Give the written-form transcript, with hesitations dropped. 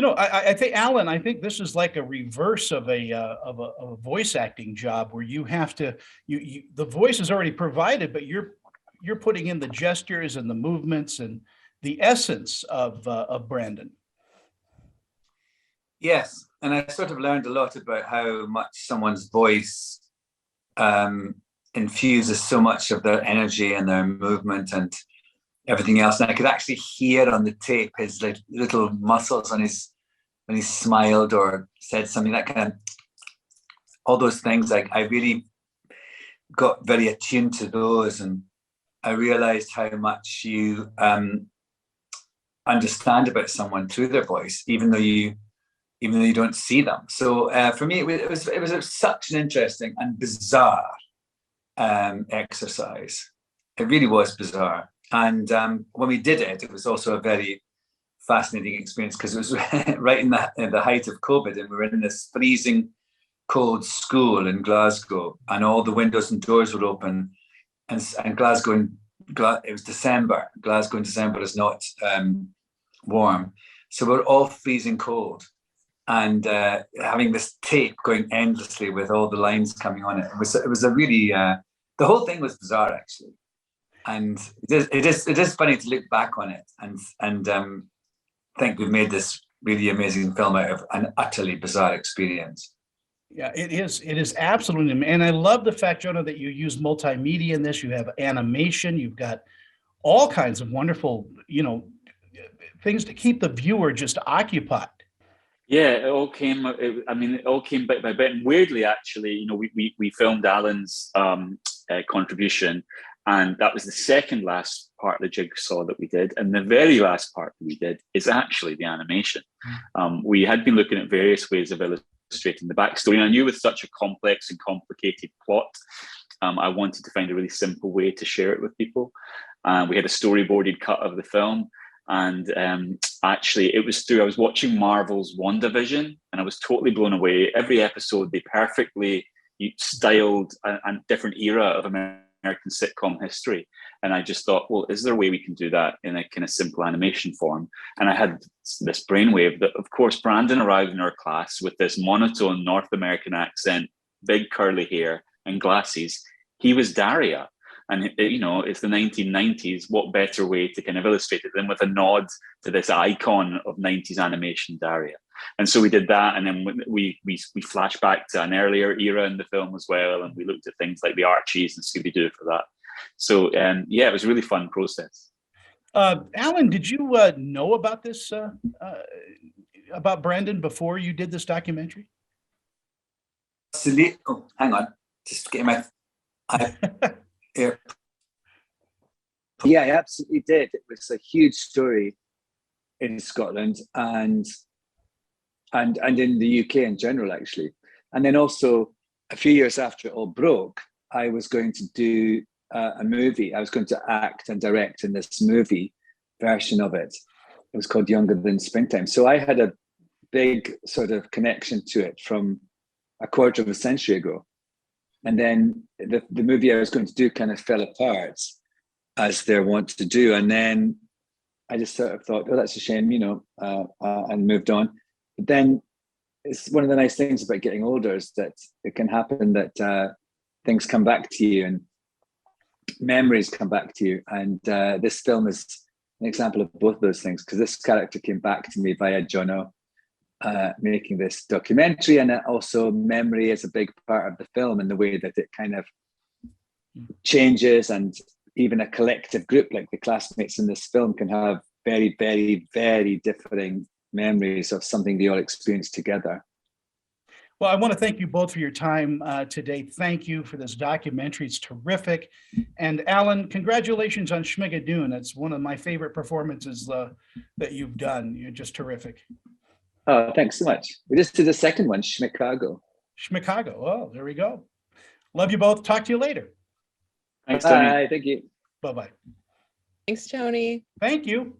I think, Alan, I think this is like a reverse of a voice acting job where you have to, the voice is already provided, but you're putting in the gestures and the movements and the essence of Brandon. Yes, and I sort of learned a lot about how much someone's voice infuses so much of their energy and their movement and everything else. And I could actually hear on the tape his like little muscles on his, when he smiled or said something, that kind of, all those things. Like I really got very attuned to those, and I realized how much you understand about someone through their voice, even though you don't see them. So for me, it was such an interesting and bizarre exercise. It really was bizarre. And when we did it, it was also a very fascinating experience because it was right in the height of COVID, and we were in this freezing cold school in Glasgow, and all the windows and doors were open. And Glasgow, it was December. Glasgow in December is not warm. So we're all freezing cold. And having this tape going endlessly with all the lines coming on it was a really the whole thing was bizarre, actually, and it is funny to look back on it and think we've made this really amazing film out of an utterly bizarre experience. Yeah, it is absolutely, and I love the fact, Jono, that you use multimedia in this. You have animation, you've got all kinds of wonderful, things to keep the viewer just occupied. Yeah, it all came bit by bit, and weirdly, actually, we filmed Alan's contribution, and that was the second last part of the jigsaw that we did, and the very last part that we did is actually the animation. We had been looking at various ways of illustrating the backstory, and I knew with such a complex and complicated plot, I wanted to find a really simple way to share it with people. We had a storyboarded cut of the film. And actually, it was I was watching Marvel's WandaVision, and I was totally blown away. Every episode, they perfectly styled a different era of American sitcom history. And I just thought, well, is there a way we can do that in a kind of simple animation form? And I had this brainwave that, of course, Brandon arrived in our class with this monotone North American accent, big curly hair, and glasses. He was Daria. And, it's the 1990s. What better way to kind of illustrate it than with a nod to this icon of 90s animation, Daria? And so we did that. And then we flashed back to an earlier era in the film as well. And we looked at things like the Archies and Scooby-Doo for that. So, it was a really fun process. Alan, did you know about this, about Brandon before you did this documentary? Oh, hang on. Just getting my... Yeah, I absolutely did. It was a huge story in Scotland and in the UK in general, actually. And then also a few years after it all broke, I was going to do a movie. I was going to act and direct in this movie version of it. It was called Younger Than Springtime. So I had a big sort of connection to it from a quarter of a century ago. And then the movie I was going to do kind of fell apart, as they're wont to do. And then I just sort of thought, oh, that's a shame, and moved on. But then it's one of the nice things about getting older is that it can happen that things come back to you and memories come back to you. And this film is an example of both those things, because this character came back to me via Jono, making this documentary, and also memory is a big part of the film in the way that it kind of changes, and even a collective group like the classmates in this film can have very, very, very differing memories of something they all experienced together. Well, I want to thank you both for your time today. Thank you for this documentary. It's terrific. And Alan, congratulations on Schmigadoon. It's one of my favorite performances that you've done. You're just terrific. Oh, thanks so much. We just did the second one, Schmicago. Schmicago. Oh, there we go. Love you both. Talk to you later. Thanks, Tony. Bye. Thank you. Bye-bye. Thanks, Tony. Thank you.